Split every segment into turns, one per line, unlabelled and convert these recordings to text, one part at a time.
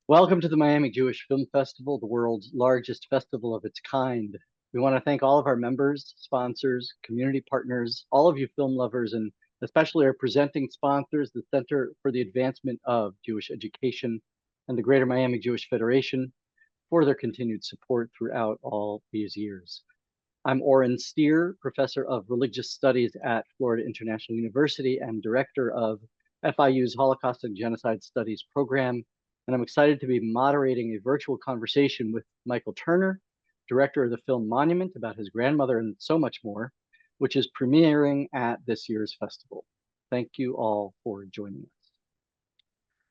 Welcome to the Miami Jewish Film Festival, the world's largest festival of its kind. We want to thank all of our members, sponsors, community partners, all of you film lovers, and especially our presenting sponsors, the Center for the Advancement of Jewish Education and the Greater Miami Jewish Federation, for their continued support throughout all these years. I'm Oren Steer, professor of religious studies at Florida International University and director of FIU's Holocaust and Genocide Studies program, and I'm excited to be moderating a virtual conversation with Michael Turner, director of the film Monument, about his grandmother and so much more, which is premiering at this year's festival. Thank you all for joining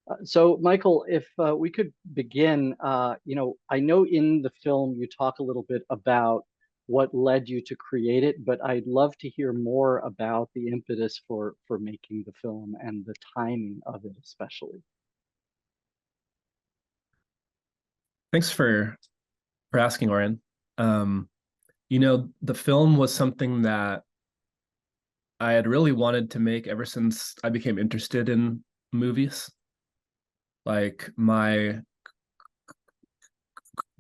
us. So, Michael, if we could begin, I know in the film you talk a little bit about what led you to create it, but I'd love to hear more about the impetus for making the film and the timing of it, especially.
Thanks for asking, Oren. The film was something that I had really wanted to make ever since I became interested in movies. Like my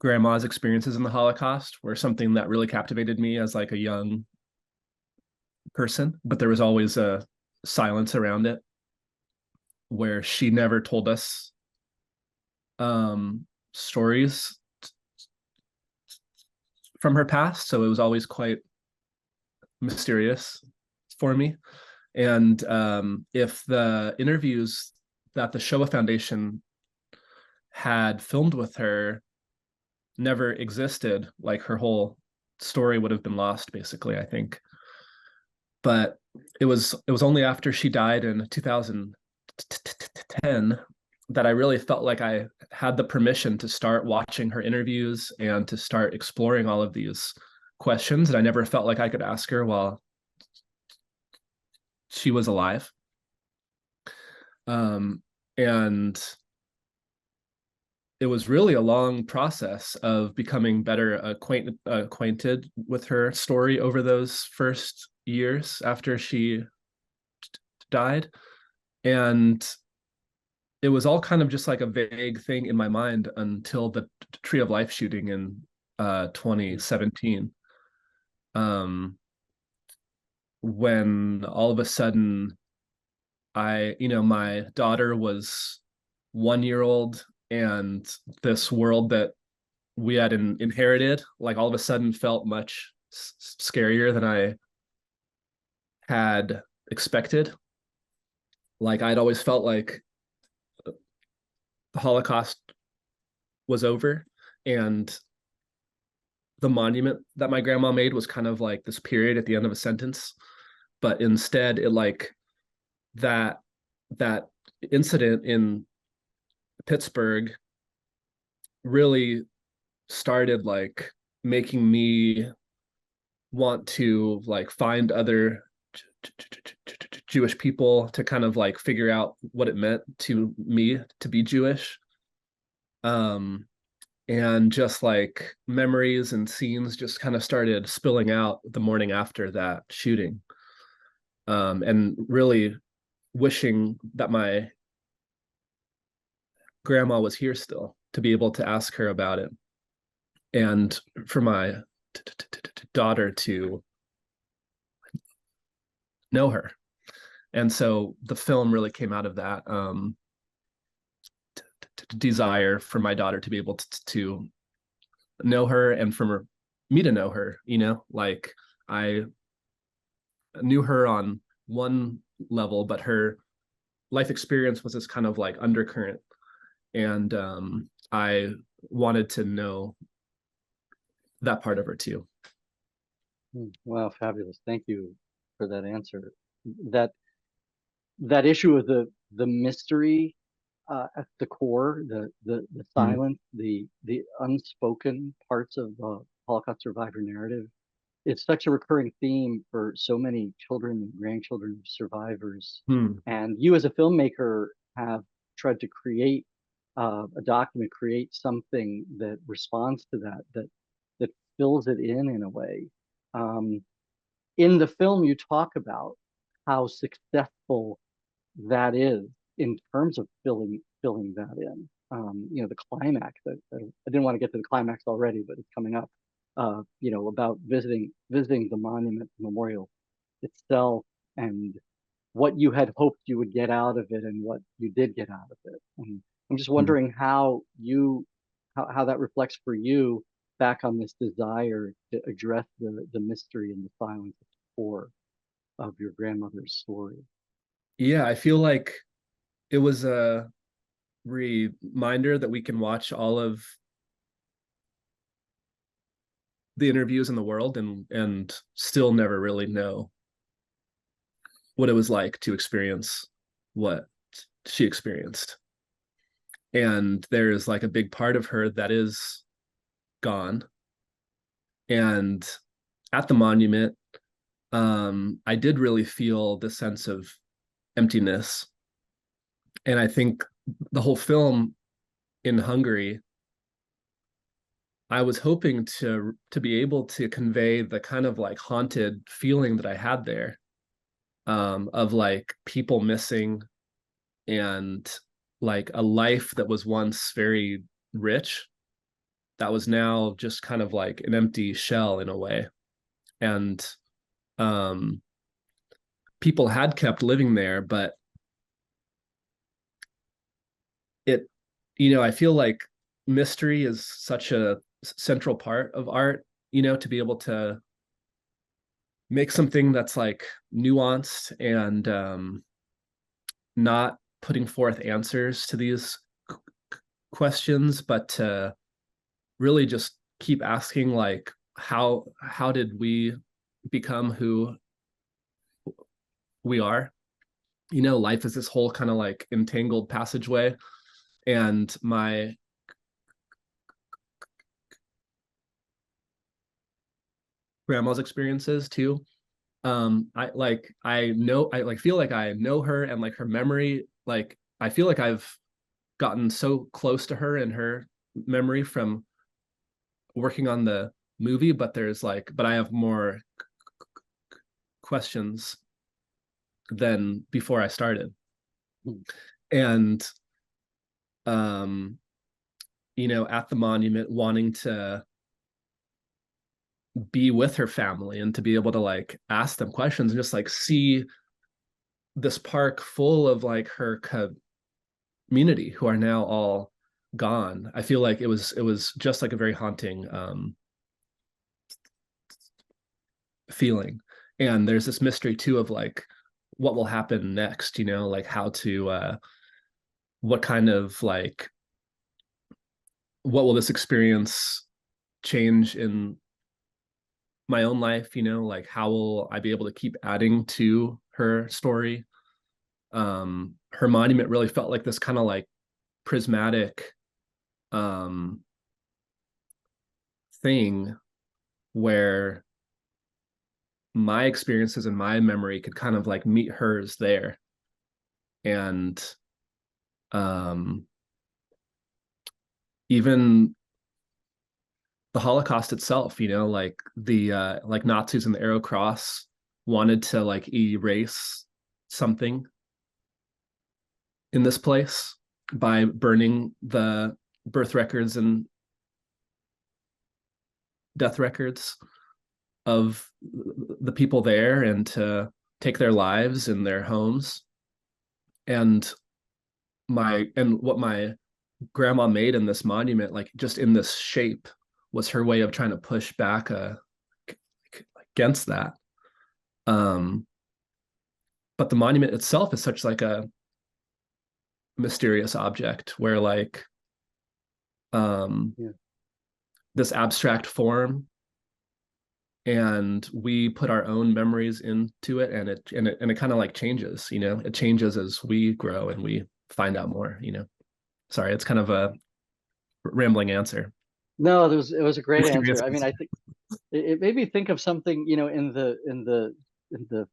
grandma's experiences in the Holocaust were something that really captivated me as like a young person, but there was always a silence around it where she never told us stories from her past, so it was always quite mysterious for me. And if the interviews that the Shoah Foundation had filmed with her never existed, like her whole story would have been lost, basically, I think. But it was only after she died in 2010 that I really felt like I had the permission to start watching her interviews and to start exploring all of these questions that I never felt like I could ask her while she was alive. And it was really a long process of becoming better acquainted with her story over those first years after she died. And it was all kind of just like a vague thing in my mind until the Tree of Life shooting in 2017. When all of a sudden my daughter was 1 year old, and this world that we had inherited, like all of a sudden felt much scarier than I had expected. Like I'd always felt like the Holocaust was over, and the monument that my grandma made was kind of like this period at the end of a sentence. But instead, it like that incident in Pittsburgh really started like making me want to like find other Jewish people to kind of like figure out what it meant to me to be Jewish. And just like memories and scenes just kind of started spilling out the morning after that shooting. And really wishing that my grandma was here still to be able to ask her about it, and for my daughter to know her. And so the film really came out of that desire for my daughter to be able to know her, and for me to know her. Like I knew her on one level, but her life experience was this kind of like undercurrent, and I wanted to know that part of her too.
Wow, fabulous! Thank you for that answer. That that issue of the mystery at the core, the
Mm.
silence, the unspoken parts of the Holocaust survivor narrative. It's such a recurring theme for so many children and grandchildren of survivors.
Mm.
And you, as a filmmaker, have tried to create a document, create something that responds to that fills it in a way. Um, in the film, you talk about how successful that is in terms of filling that in. the climax. I didn't want to get to the climax already, but it's coming up. About visiting the monument memorial itself, and what you had hoped you would get out of it and what you did get out of it. And I'm just
Mhm.
wondering how that reflects for you back on this desire to address the mystery and the silence at the core of your grandmother's story.
Yeah, I feel like it was a reminder that we can watch all of the interviews in the world and still never really know what it was like to experience what she experienced. And there's like a big part of her that is gone. And at the monument, I did really feel the sense of emptiness. And I think the whole film in Hungary, I was hoping to be able to convey the kind of like haunted feeling that I had there, of like people missing, and like a life that was once very rich that was now just kind of like an empty shell in a way. And um people had kept living there, but it, I feel like mystery is such a central part of art, to be able to make something that's like nuanced and not putting forth answers to these questions, but to really just keep asking, like, how did we become who we are? Life is this whole kind of like entangled passageway, and my grandma's experiences too. I like feel like I know her, and like her memory, like I feel like I've gotten so close to her and her memory from working on the movie, but I have more questions than before I started.
Hmm.
And at the monument, wanting to be with her family and to be able to like ask them questions and just like see this park full of like her community who are now all gone. I feel like it was just like a very haunting feeling. And there's this mystery too of like what will happen next, like how to what kind of like what will this experience change in my own life, like how will I be able to keep adding to her story? Her monument really felt like this kind of like prismatic um thing where my experiences and my memory could kind of like meet hers there. And um even the Holocaust itself, like the like Nazis and the Arrow Cross wanted to like erase something in this place by burning the birth records and death records of the people there, and to take their lives and their homes. And what my grandma made in this monument, like just in this shape, was her way of trying to push back against that. um but the monument itself is such like a mysterious object where like um
Yeah.
this abstract form, and we put our own memories into it, and it kind of like changes, it changes as we grow and we find out more. Sorry, it's kind of a rambling answer.
No, it was a great
Mysterious
answer. I mean,
answer.
I think it made me think of something, in the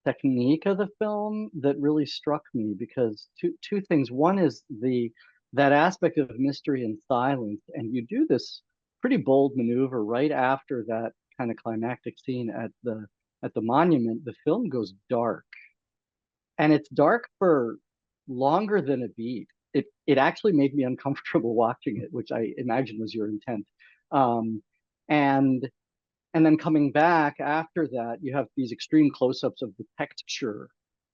technique of the film that really struck me, because two things. One is the that aspect of mystery and silence, and you do this pretty bold maneuver right after that kind of climactic scene at the monument. The film goes dark, and it's dark for longer than a beat. it actually made me uncomfortable watching it, which I imagine was your intent. Um, and and then coming back after that, you have these extreme close-ups of the texture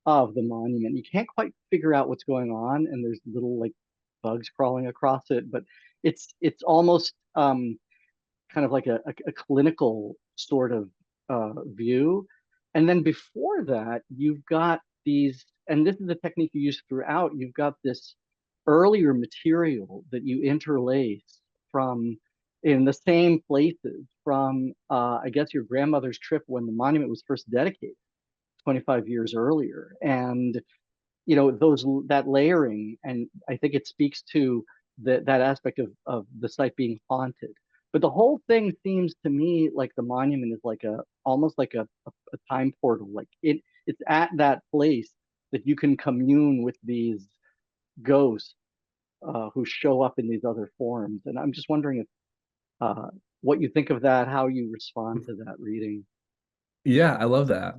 of the monument. You can't quite figure out what's going on, and there's little like bugs crawling across it, but it's almost kind of like a clinical sort of view. And then before that, you've got these, and this is the technique you use throughout, you've got this earlier material that you interlace from in the same places from, I guess, your grandmother's trip when the monument was first dedicated 25 years earlier. And those that layering, and I think it speaks to that aspect of the site being haunted. But the whole thing seems to me like the monument is like almost like a time portal. Like it's at that place that you can commune with these ghosts who show up in these other forms. And I'm just wondering if what you think of that, how you respond to that reading.
Yeah, I love that.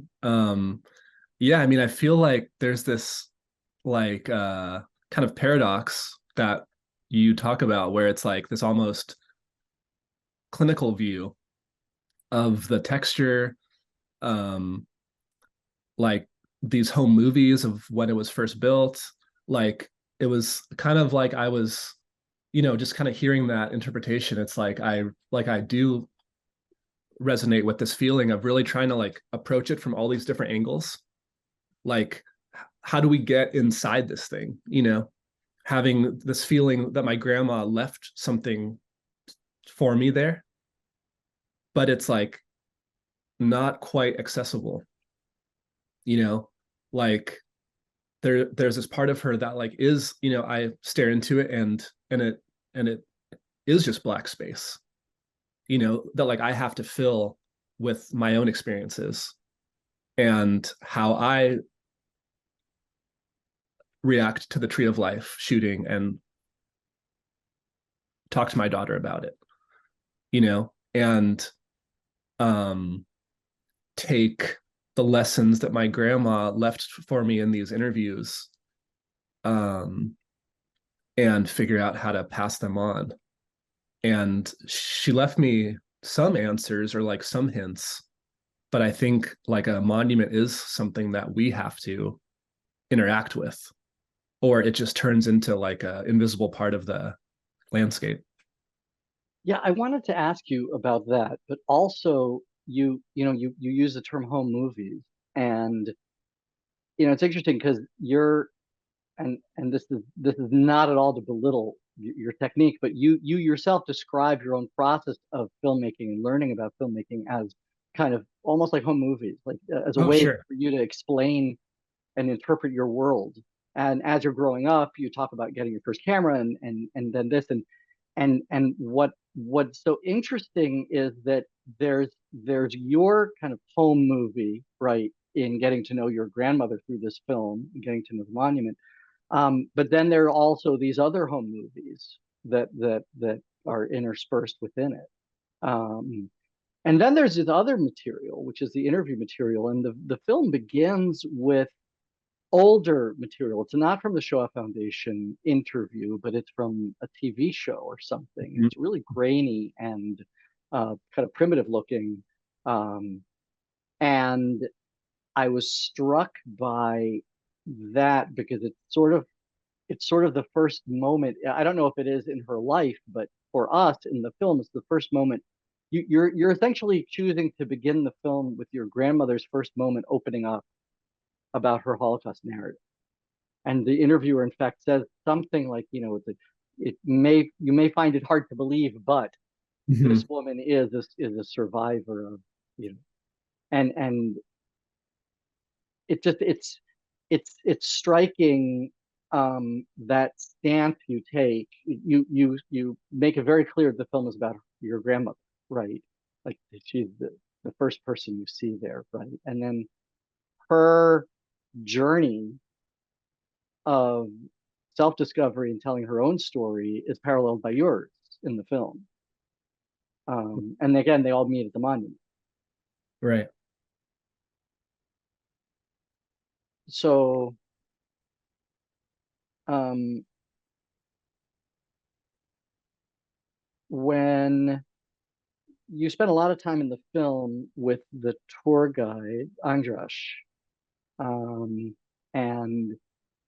Yeah, I mean, I feel like there's this like kind of paradox that you talk about where it's like this almost clinical view of the texture, um, like these home movies of when it was first built. Like it was kind of like I was, just kind of hearing that interpretation. It's like I do resonate with this feeling of really trying to like approach it from all these different angles. Like, how do we get inside this thing? Having this feeling that my grandma left something for me there, but it's like not quite accessible, you know, like there's this part of her that like is, I stare into it and it is just black space, that like I have to fill with my own experiences and how I react to the Tree of Life shooting and talk to my daughter about it, and um take the lessons that my grandma left for me in these interviews, um and figure out how to pass them on. And she left me some answers or like some hints, but I think like a monument is something that we have to interact with, or it just turns into like a invisible part of the landscape.
Yeah, I wanted to ask you about that, but also you use the term home movies, and it's interesting because you're and this is not at all to belittle your technique, but you yourself describe your own process of filmmaking and learning about filmmaking as kind of almost like home movies, like as a
Oh,
way
sure.
for you to explain and interpret your world. And as you're growing up, you talk about getting your first camera and then this and what's so interesting is that there's your kind of home movie, right, in getting to know your grandmother through this film and getting to know the monument. But then there are also these other home movies that are interspersed within it. And then there's this other material, which is the interview material, and the film begins with older material. It's not from the Shoah Foundation interview, but it's from a TV show or something.
Mhm.
It's really grainy and kind of primitive looking. Um, and I was struck by that because it's sort of the first moment. I don't know if it is in her life, but for us in the film, it's the first moment. You're essentially choosing to begin the film with your grandmother's first moment opening up about her Holocaust narrative. And the interviewer, in fact, says something like, you may find it hard to believe, but this
Mhm.
woman is a survivor of, you know, and it just it's striking that stance you take. You make it very clear the film is about your grandmother, right? Like she's the first person you see there, right? And then her journey of self-discovery and telling her own story is paralleled by yours in the film. And again, they all meet at the monument.
Right.
So um, when you spend a lot of time in the film with the tour guide, Andras, um, and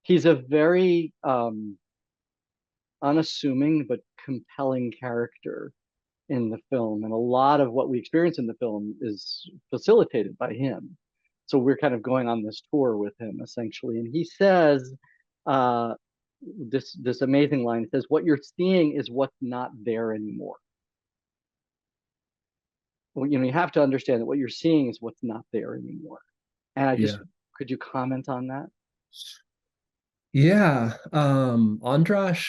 he's a very unassuming but compelling character in the film. And a lot of what we experience in the film is facilitated by him. So we're kind of going on this tour with him essentially. And he says, uh, this amazing line. He says, "What you're seeing is what's not there anymore." Well, you have to understand that what you're seeing is what's not there anymore. And I just,
Yeah.
could you comment on that?
Yeah. Andras,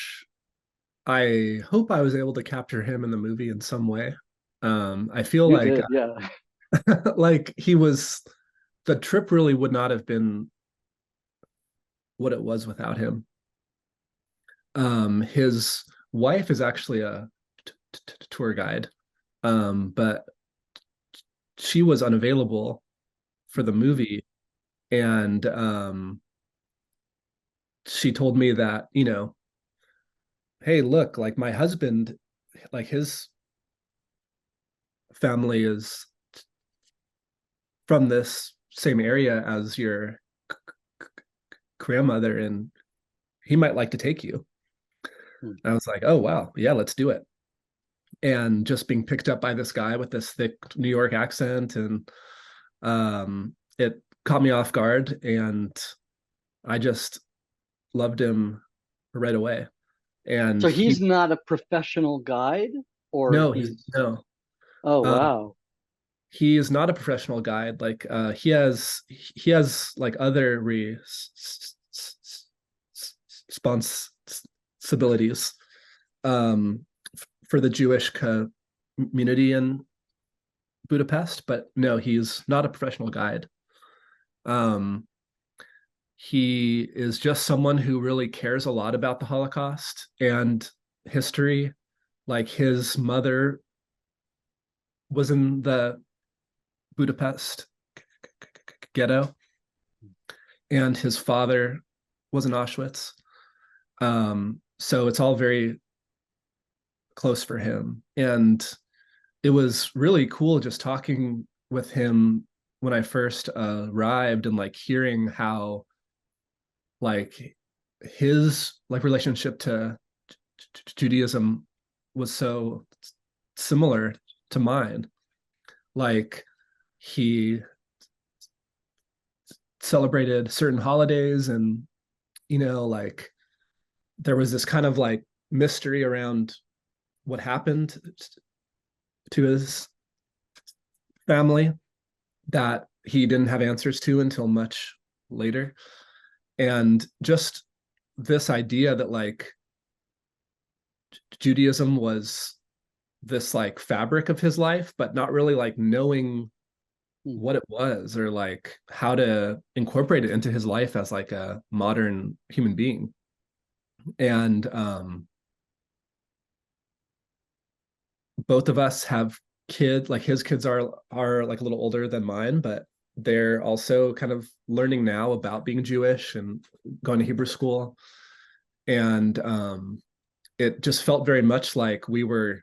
I hope I was able to capture him in the movie in some way. I feel
You
like
did, yeah.
like he was the trip really would not have been what it was without him. His wife is actually a tour guide, but she was unavailable for the movie, and she told me that, hey, look, like my husband, like his family is from this same area as your grandmother, and he might like to take you.
Hmm.
I was like, oh wow, yeah, let's do it. And just being picked up by this guy with this thick New York accent, and it caught me off guard, and I just loved him right away. And
So
he
he's not a professional guide, or
no, he's
he's,
no,
oh,
uh,
wow.
he is not a professional guide. Like he has like other responsibilities for the Jewish community in Budapest, but no, he's not a professional guide. Um, he is just someone who really cares a lot about the Holocaust and history. Like his mother was in the Budapest ghetto, and his father was in Auschwitz. So it's all very close for him. And it was really cool just talking with him when I first arrived, and like hearing how like his like relationship to Judaism was so similar to mine. Like he celebrated certain holidays, and like there was this kind of like mystery around what happened to his family that he didn't have answers to until much later. And just this idea that like Judaism was this like fabric of his life, but not really like knowing
Hmm.
what it was, or like how to incorporate it into his life as like a modern human being. And both of us have kids, like his kids are like a little older than mine, but they're also kind of learning now about being Jewish and going to Hebrew school. And it just felt very much like we were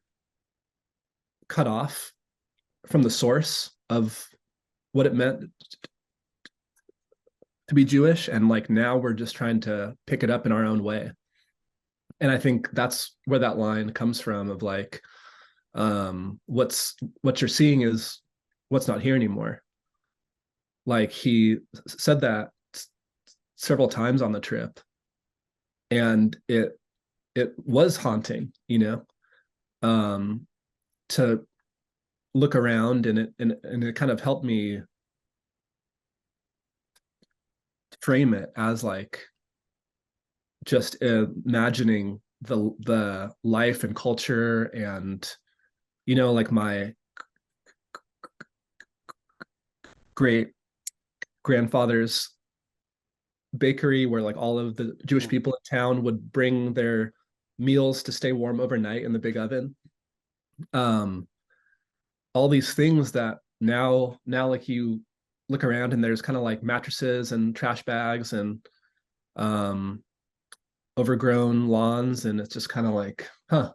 cut off from the source of what it meant to be Jewish, and like now we're just trying to pick it up in our own way. And I think that's where that line comes from, of like what you're seeing is what's not here anymore. Like he said that several times on the trip, and it was haunting, um to look around, and it kind of helped me frame it as like just imagining the life and culture, and like my great grandfather's bakery, where like all of the Jewish
Hmm.
people in town would bring their meals to stay warm overnight in the big oven. um all these things that now like you look around, and there's kind of like mattresses and trash bags and um overgrown lawns, and it's just kind of like, huh,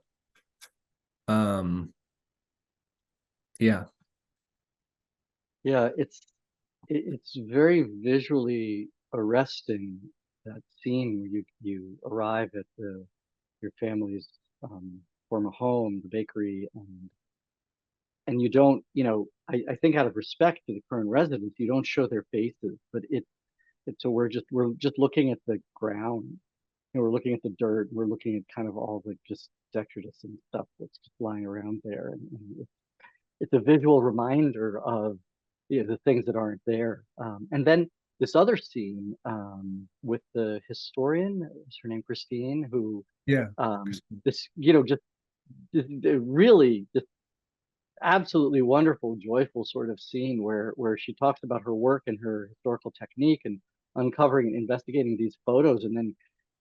Um, yeah.
Yeah, it's very visually arresting, that scene where you arrive at your family's um, former home, the bakery, and you don't, I think out of respect to the current residents, you don't show their faces, but it's so we're just looking at the ground, we're looking at the dirt, we're looking at kind of all the just detritus and stuff that's just lying around there, and it's a visual reminder of the things that aren't there. And then this other scene with the historian, is her name Christine, who
Yeah.
this just really just absolutely wonderful, joyful sort of scene where she talks about her work and her historical technique and uncovering and investigating these photos, and then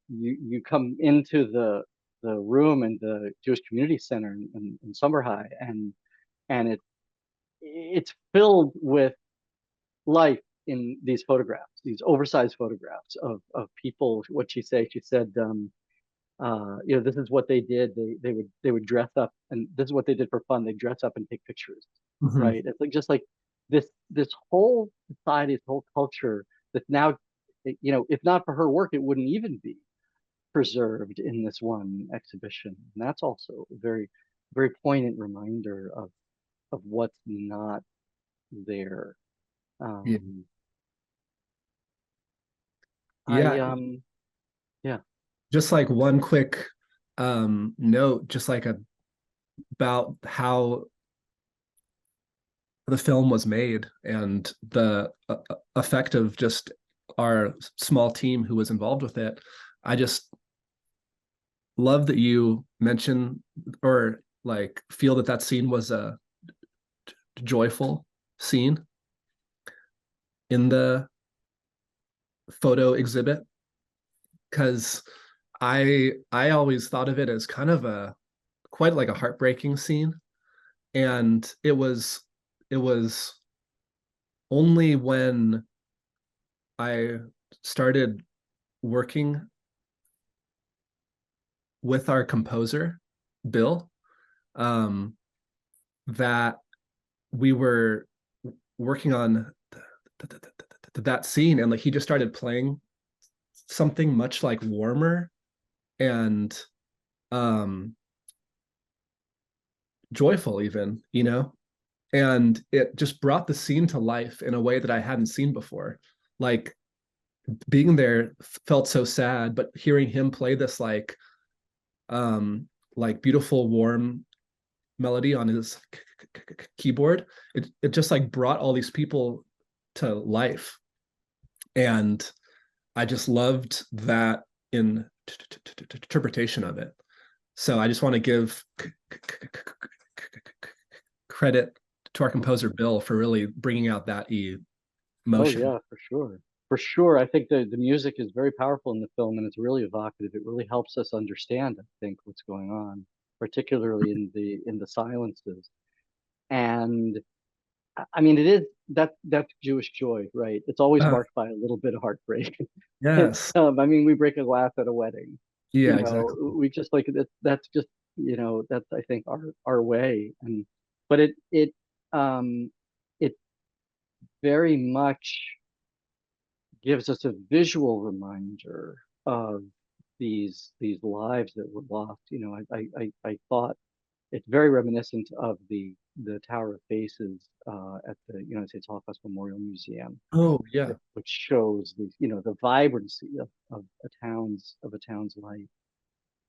you come into the room in the Jewish Community Center in Summer High, and it's filled with life in these photographs, these oversized photographs of people. What she say? She said, this is what they did. They would dress up, and this is what they did for fun. They dress up and take pictures,
Mhm.
right? It's like just like this whole society, this whole culture that now, if not for her work, it wouldn't even be preserved in this one exhibition. And that's also a very, very poignant reminder of what's not there.
Yeah.
Um, I
Yeah.
Yeah.
Just like one quick note, just like about how the film was made and the effect of just our small team who was involved with it. I just love that you mention or like feel that that scene was a joyful scene in the photo exhibit, because I always thought of it as kind of a quite like a heartbreaking scene, and it was only when I started working with our composer Bill, um, that we were working on that scene, and like he just started playing something much like warmer and um joyful even, and it just brought the scene to life in a way that I hadn't seen before. Like being there felt so sad, but hearing him play this um like beautiful warm melody on his keyboard, it just like brought all these people to life, and I just loved that in interpretation of it. So I just want to give credit to our composer Bill for really bringing out that
Oh
emotion.
yeah, for sure. For sure. I think the music is very powerful in the film, and it's really evocative. It really helps us understand, I think, what's going on, particularly in the silences. And I mean, it is that's Jewish joy, right? It's always
Uh,
marked by a little bit of heartbreak.
yes.
I mean, we break a glass at a wedding.
Yeah, exactly.
We just like that's just that's I think our way. And but um it very much gives us a visual reminder of these lives that were lost. I thought it's very reminiscent of the Tower of Faces at the United States Holocaust Memorial Museum,
Oh, yeah.
which shows the vibrancy of a town's life.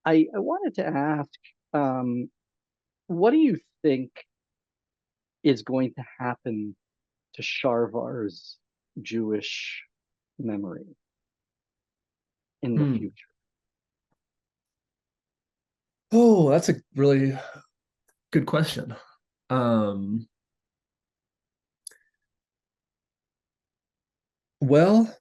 I wanted to ask, um, what do you think is going to happen to Sharvar's Jewish memory in the
Hmm.
future?
Oh, that's a really good question. Um, well,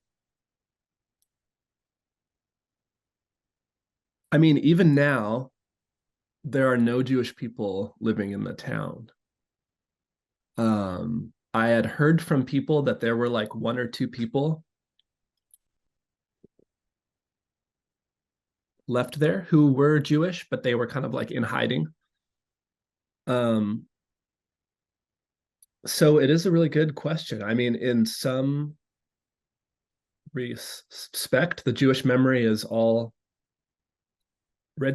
I mean, even now, there are no Jewish people living in the town. I had heard from people that there were like one or two people left there who were Jewish, but they were kind of like in hiding. Um, so it is a really good question. I mean, in some respect, the Jewish memory is already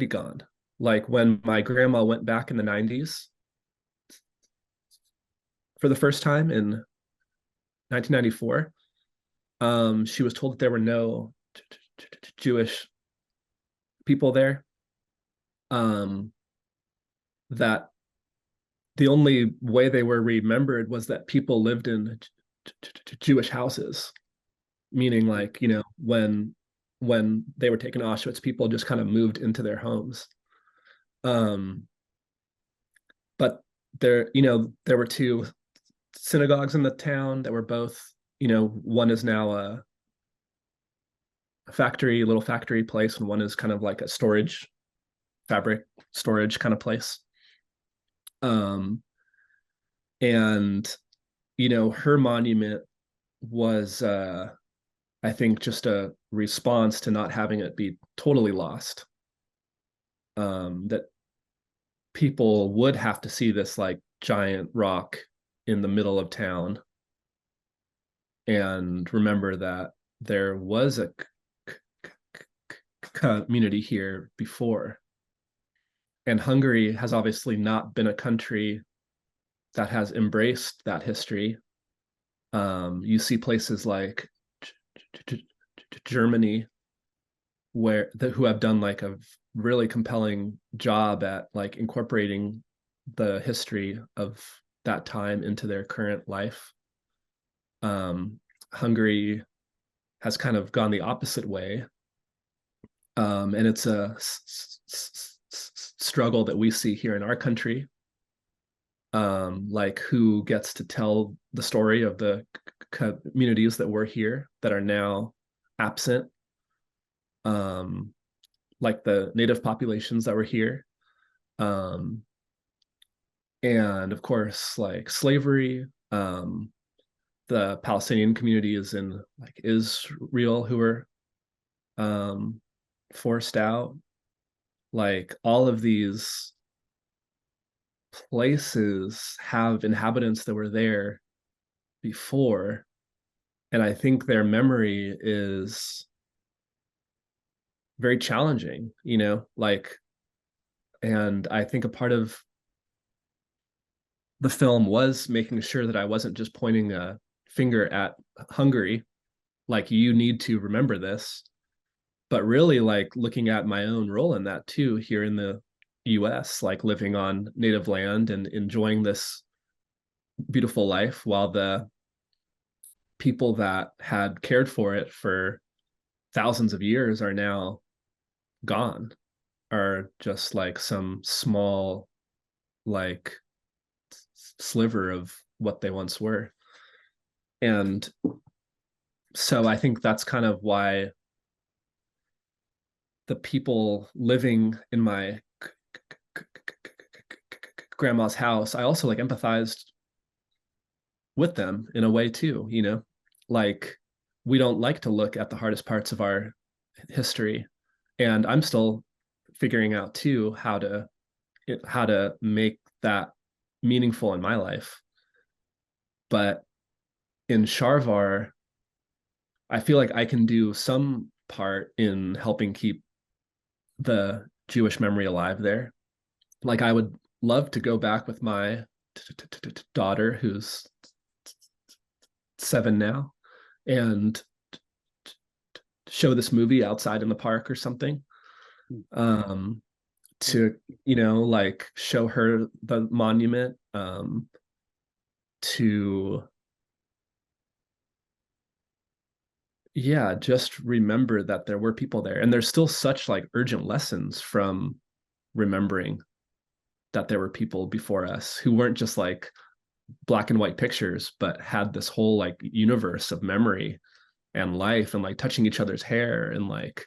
gone. Like when my grandma went back in the 90s for the first time in 1994, she was told that there were no Jewish people there. Um, that the only way they were remembered was that people lived in Jewish houses, meaning like, you know, when they were taken to Auschwitz, people just kind of moved into their homes. Um, but there, you know, there were two synagogues in the town that were both, you know, one is now a factory, little factory place, and one is kind of like a storage, fabric storage kind of place. Um, and you know, her monument was I think just a response to not having it be totally lost. That people would have to see this like giant rock in the middle of town and remember that there was a community here before. And Hungary has obviously not been a country that has embraced that history. You see places like Germany who have done like a really compelling job at like incorporating the history of that time into their current life. Hungary has kind of gone the opposite way, and it's a struggle that we see here in our country. Like who gets to tell the story of the communities that were here that are now absent, um, like the native populations that were here, um, and of course like slavery. The Palestinian community is in like Israel who were um, forced out. Like all of these places have inhabitants that were there before, and I think their memory is very challenging, you know, like, and I think a part of the film was making sure that I wasn't just pointing a finger at Hungary, like you need to remember this, but really like looking at my own role in that too here in the US, like living on native land and enjoying this beautiful life while the people that had cared for it for thousands of years are now gone, are just like some small like sliver of what they once were. And so I think that's kind of why the people living in my grandma's house, I also like empathized with them in a way too, you know, like we don't like to look at the hardest parts of our history. And I'm still figuring out too how to make that meaningful in my life. But in Sharvar, I feel like I can do some part in helping keep the Jewish memory alive there. Like I would love to go back with my daughter who's 7 now and show this movie outside in the park or something, um to, you know, like show her the monument, to, yeah, just remember that there were people there, and there's still such like urgent lessons from remembering that there were people before us who weren't just like black and white pictures but had this whole like universe of memory and life and like touching each other's hair and like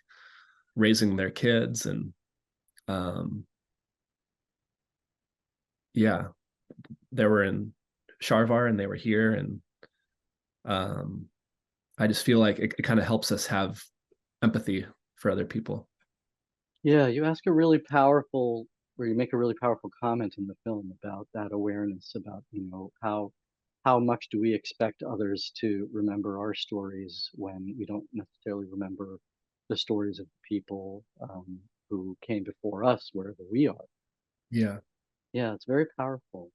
raising their kids. And um yeah, they were in Sharvar and they were here. And um I just feel like it kind of helps us have empathy for other people.
Yeah, you ask a really powerful where you make a really powerful comment in the film about that awareness about, you know, how much do we expect others to remember our stories when we don't necessarily remember the stories of people who came before us, wherever we are.
Yeah.
Yeah, it's very powerful.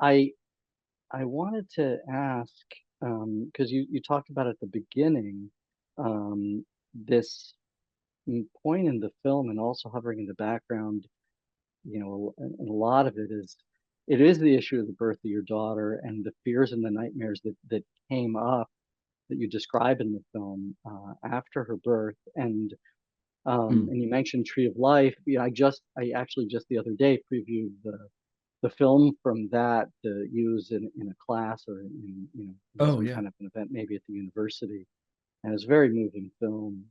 I I wanted to ask, because you talked about at the beginning, this point in the film and also hovering in the background, you know, and a lot of it is the issue of the birth of your daughter and the fears and the nightmares that came up that you describe in the film after her birth.
Mm.
And you mentioned Tree of Life. You know, I actually just the other day previewed the film from that to use in a class or in
Oh
some
yeah.
kind of an event, maybe at the university. And it's a very moving film.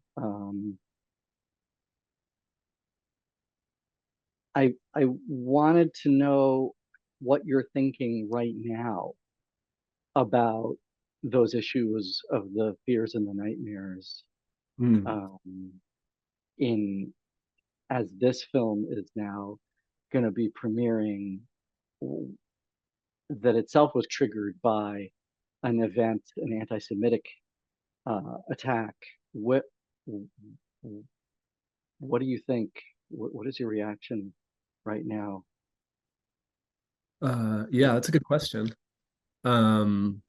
I wanted to know what you're thinking right now about those issues of the fears and the nightmares
Mm.
um, in as this film is now going to be premiering, that itself was triggered by an event, an anti-Semitic attack. What what do you think? What is your reaction right now?
Yeah, that's a good question. Um,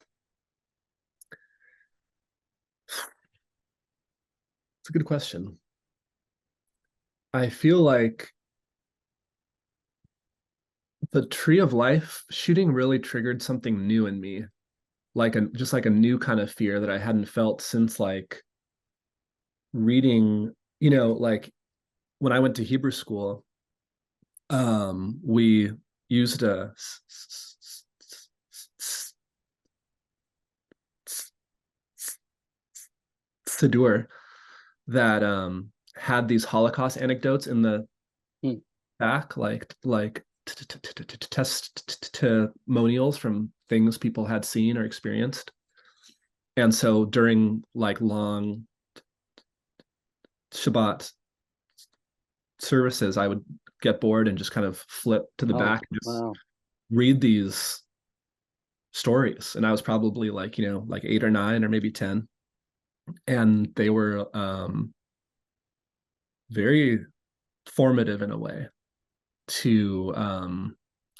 it's a good question. I feel like the Tree of Life shooting really triggered something new in me, like a just like a new kind of fear that I hadn't felt since like reading, like when I went to Hebrew school, we used a Siddur that had these Holocaust anecdotes in the
Hmm.
back, like testimonials from things people had seen or experienced. And so during like long Shabbat services, I would get bored and just kind of flip to the
Oh,
back and just
wow.
read these stories. And I was probably like, like 8 or 9 or maybe 10. And they were very formative in a way to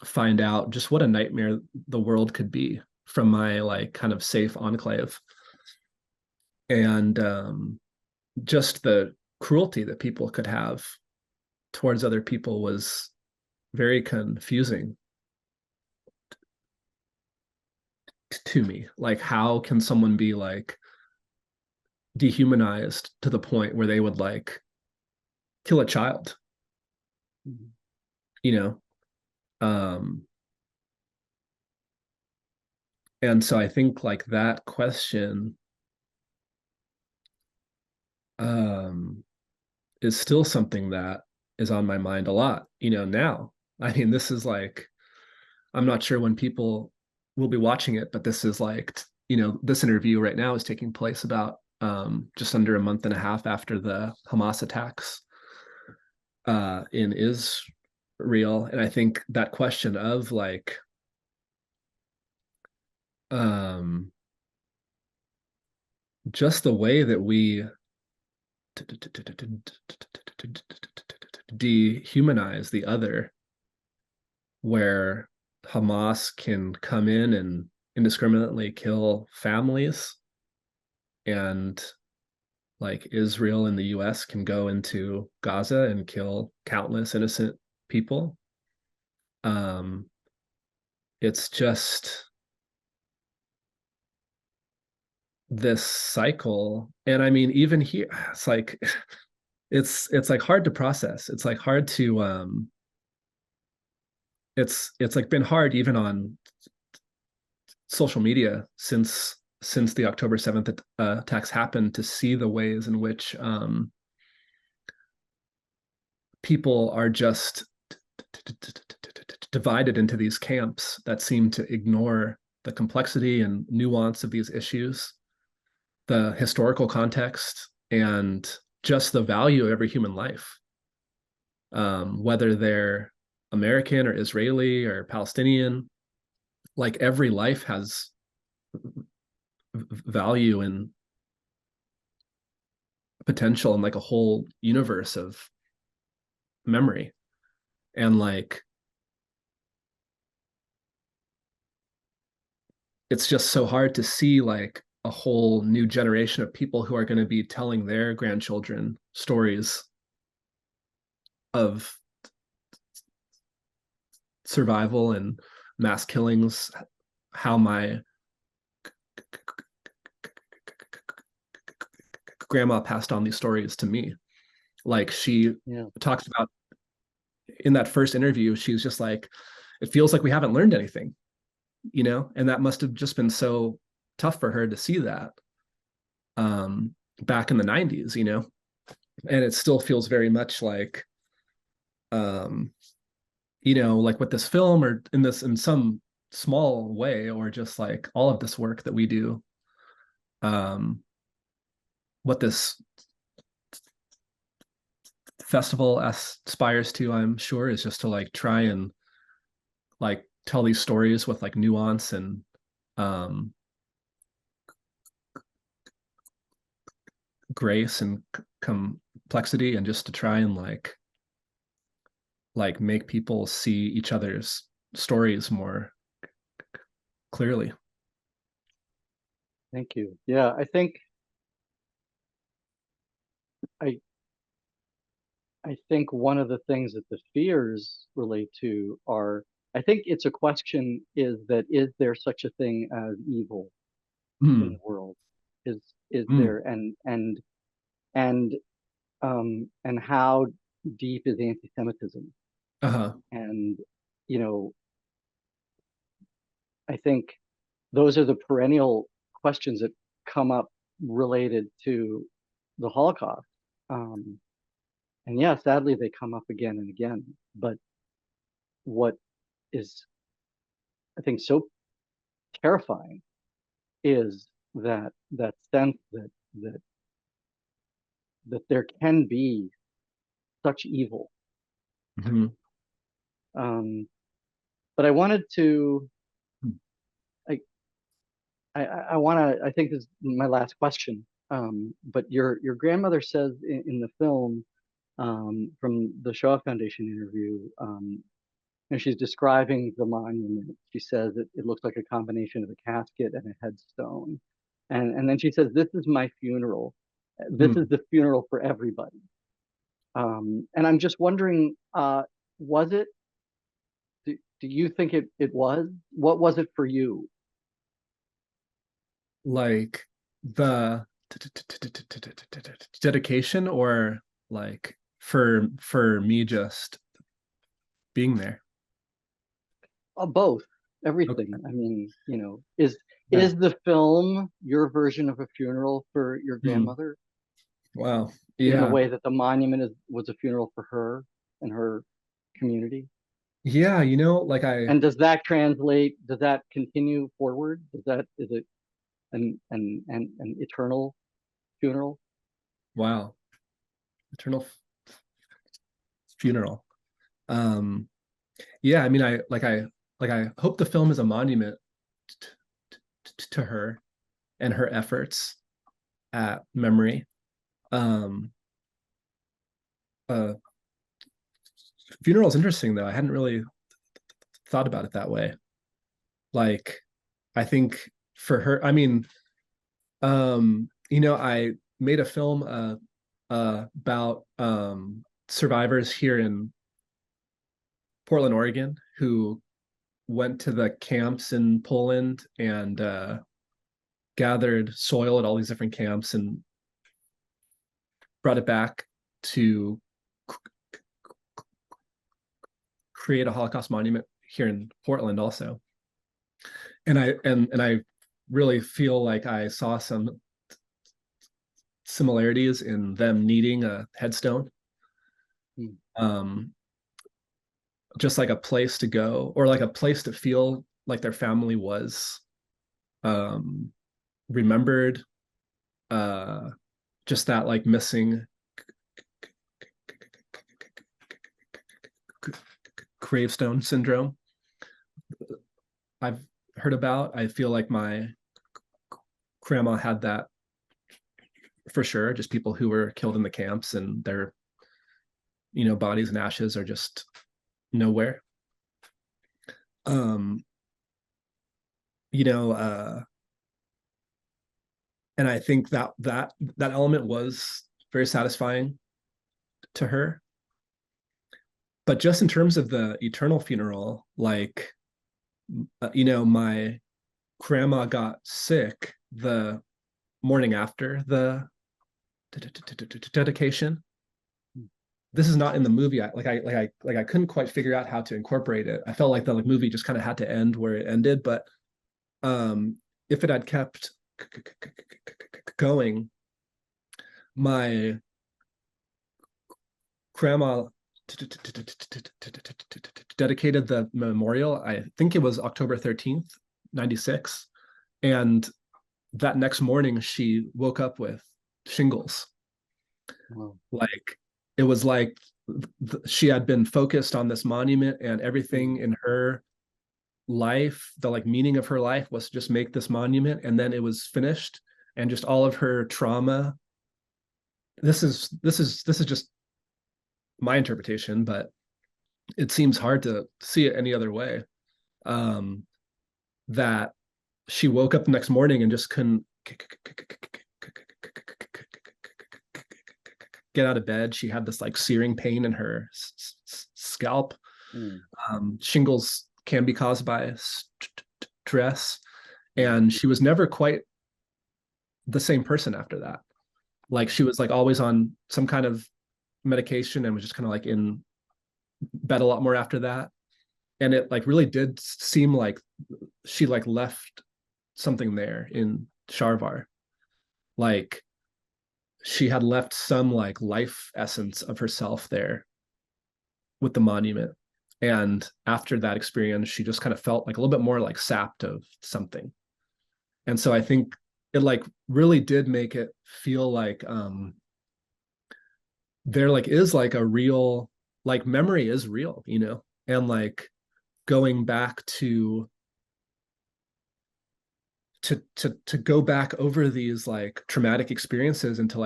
find out just what a nightmare the world could be from my like kind of safe enclave. And just the cruelty that people could have towards other people was very confusing to me. Like, how can someone be like dehumanized to the point where they would like kill a child,
Mhm.
you know? Um, and so I think like that question um, is still something that is on my mind a lot, now. I mean, this is like, I'm not sure when people will be watching it, but this is like, this interview right now is taking place about just under a month and a half after the Hamas attacks in Israel. And I think that question of like, um, just the way that we dehumanize the other, where Hamas can come in and indiscriminately kill families, and like Israel and the US can go into Gaza and kill countless innocent people. Um, it's just this cycle. And I mean, even here, it's like it's like hard to process. It's like hard to it's like been hard even on social media since the October 7th attacks happened, to see the ways in which people are just divided into these camps that seem to ignore the complexity and nuance of these issues, the historical context, and just the value of every human life, whether they're American or Israeli or Palestinian. Like every life has value and potential and like a whole universe of memory. And like it's just so hard to see like a whole new generation of people who are going to be telling their grandchildren stories of survival and mass killings, how my grandma passed on these stories to me. Like she
Yeah.
talks about in that first interview, she was just like, it feels like we haven't learned anything, you know? And that must have just been so tough for her to see that back in the 90s, you know? And it still feels very much like, you know, like with this film or in this, in some small way, or just like all of this work that we do, um, what this festival aspires to, I'm sure, is just to like try and like tell these stories with like nuance and um grace and complexity, and just to try and like make people see each other's stories more clearly.
Thank you. Yeah, I think I I think one of the things that the fears relate to are, I think it's a question is that is there such a thing as evil in
Mm,
the world? Is
mm,
there and and how deep is anti-Semitism?
uh-huh.
And you know, I think those are the perennial questions that come up related to the Holocaust. Um, and yeah, sadly, they come up again and again. But what is, I think, so terrifying is that sense that that there can be such evil.
Mhm.
Um, but I wanted to, I, I want to, I think this is my last question. But your grandmother says in the film, from the Shaw Foundation interview, and she's describing the monument. She says it looks like a combination of a casket and a headstone. And then she says, "This is my funeral. This is
Mm.
the funeral for everybody." And I'm just wondering, was it? Do you think it was? What was it for you?
Like the dedication, or like for me just being there.
Both,
Okay.
everything. I mean,
Yeah.
is the film your version of a funeral for your
Mm.
grandmother
Wow.
in the
Yeah.
way that the monument was a funeral for her and her community?
Yeah, you know, like I
And does that translate? Does that continue forward? Is it an eternal funeral?
wow, eternal funeral. Um yeah, I mean I hope the film is a monument to her and her efforts at memory. Um uh Funeral is interesting though. I hadn't really thought about it that way. Like I think for her, I mean, you know, I made a film about survivors here in Portland, Oregon, who went to the camps in Poland and gathered soil at all these different camps and brought it back to create a Holocaust monument here in Portland also. And I really feel like I saw some similarities in them needing a headstone,
Hmm.
um, just like a place to go or like a place to feel like their family was um, remembered. Uh, just that like missing gravestone syndrome I've heard about. I feel like my grandma had that for sure. Just people who were killed in the camps and their, bodies and ashes are just nowhere. Um, you know, and I think that element was very satisfying to her. But just in terms of the eternal funeral, like, my grandma got sick the morning after the dedication. This is not in the movie. I couldn't quite figure out how to incorporate it. I felt like the movie just kind of had to end where it ended. But if it had kept going, my grandma dedicated the memorial. I think it was October 13th, 96. And that next morning, she woke up with shingles.
Wow.
Like, it was like she had been focused on this monument, and everything in her life, the meaning of her life was to just make this monument, and then it was finished, and just all of her trauma. This is just my interpretation, but it seems hard to see it any other way. That she woke up the next morning and just couldn't get out of bed. She had this searing pain in her scalp. Shingles can be caused by stress, and she was never quite the same person after that. She was always on some kind of medication and was just kind of in bed a lot more after that. And it really did seem like she left something there in Sharvar. She had left some life essence of herself there with the monument. And after that experience, she just kind of felt a little bit more sapped of something. And so I think it really did make it feel there is a real memory is real, and going back to go back over these traumatic experiences and to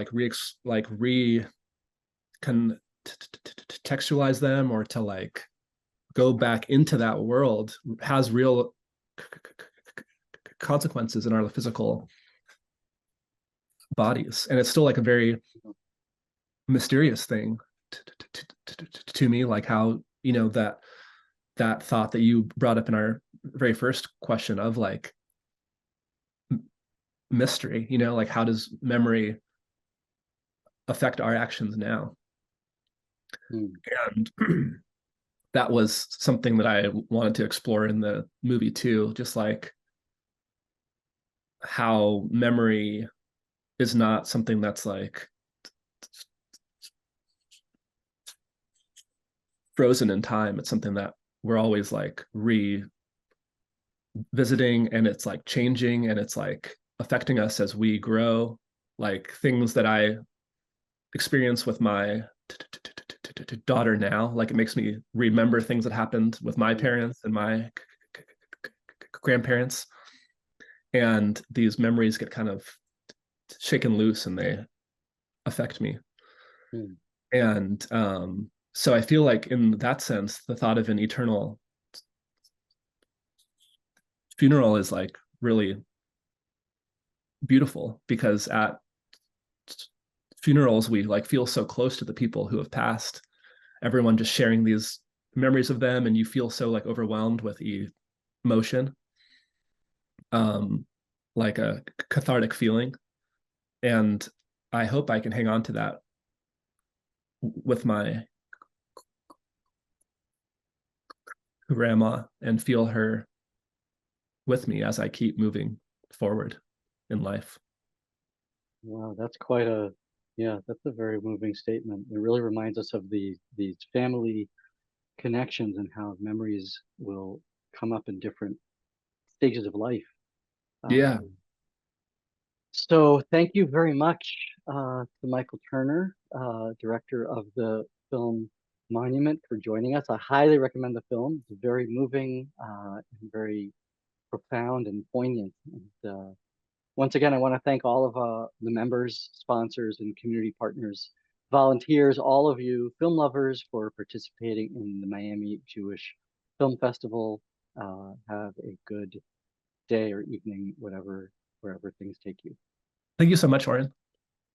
contextualize them, or to go back into that world, has real consequences in our physical bodies. And it's still a very mysterious thing to me, how that thought that you brought up in our very first question of mystery, how does memory affect our actions now? And that was something that I wanted to explore in the movie too, just how memory is not something that's frozen in time. It's something that we're always revisiting, and it's changing, and it's affecting us as we grow. Things that I experience with my daughter now, it makes me remember things that happened with my parents and my grandparents, and these memories get kind of shaken loose and they affect me. And so I feel in that sense, the thought of an eternal funeral is really beautiful, because at funerals we feel so close to the people who have passed, everyone just sharing these memories of them, and you feel so overwhelmed with emotion, a cathartic feeling. And I hope I can hang on to that with my grandma and feel her with me as I keep moving forward in life.
Wow, that's that's a very moving statement. It really reminds us of these family connections and how memories will come up in different stages of life.
Yeah.
So thank you very much to Michael Turner, director of the film Monument for joining us. I highly recommend the film. It's very moving, and very profound and poignant. And once again, I want to thank all of the members, sponsors, and community partners, volunteers, all of you film lovers for participating in the Miami Jewish Film Festival. Have a good day or evening, wherever things take you.
Thank you so much, Oren.